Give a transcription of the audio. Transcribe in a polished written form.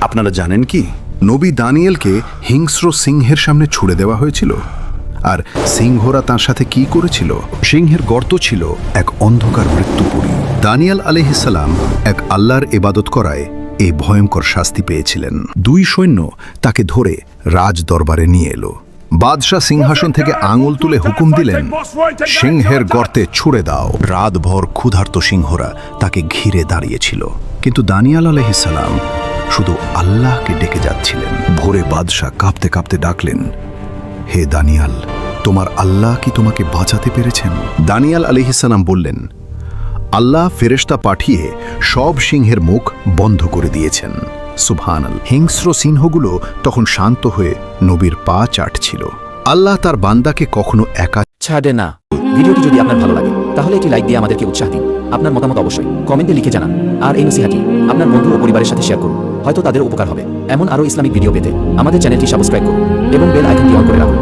আপনারা জানেন কি, নবী দানিয়েলকে হিংস্র সিংহের সামনে ছুড়ে দেওয়া হয়েছিল। আর সিংহরা তার সাথে কি করেছিল? সিংহের গর্ত ছিল এক অন্ধকার মৃত্যুপুরী। দানিয়েল আলাইহিসসালাম এক আল্লাহর ইবাদত করায় এই ভয়ঙ্কর শাস্তি পেয়েছিলেন। 2 সৈন্য তাকে ধরে রাজ দরবারে নিয়ে এলো। বাদশাহ সিংহাসন থেকে আঙুল তুলে হুকুম দিলেন, সিংহের গর্তে ছুড়ে দাও। রাতভর ক্ষুধার্ত সিংহরা তাকে ঘিরে দাঁড়িয়েছিল, কিন্তু দানিয়েল আলাইহিসসালাম শুধু আল্লাহকে ডেকে যাচ্ছিলেন। ভোরে বাদশাহ কাঁপতে কাঁপতে ডাকলেন, হে দানিয়াল, তোমার আল্লাহ কি তোমাকে বাঁচাতে পেরেছেন? দানিয়াল আলাইহিসসালাম বললেন, আল্লাহ ফেরেশতা পাঠিয়ে সব সিংহের মুখ বন্ধ করে দিয়েছেন। সুবহানাল্লাহ। হিংস্র সিংহগুলো তখন শান্ত হয়ে নবীর পা চাটছিল। আল্লাহ তার বান্দাকে কখনো একা ছাড়ে না। ভিডিওটি যদি আপনার ভালো লাগে তাহলে এটি লাইক দিয়ে আমাদেরকে উৎসাহ দিন। আপনার মতামত অবশ্যই কমেন্টে লিখে জানান। আর এই নসিহতটি আপনার বন্ধু ও পরিবারের সাথে শেয়ার করুন, হয়তো তাদের উপকার হবে। এমন আরও ইসলামিক ভিডিও পেতে আমাদের চ্যানেলটি সাবস্ক্রাইব করুন এবং বেল আইকনটি অন করে রাখুন।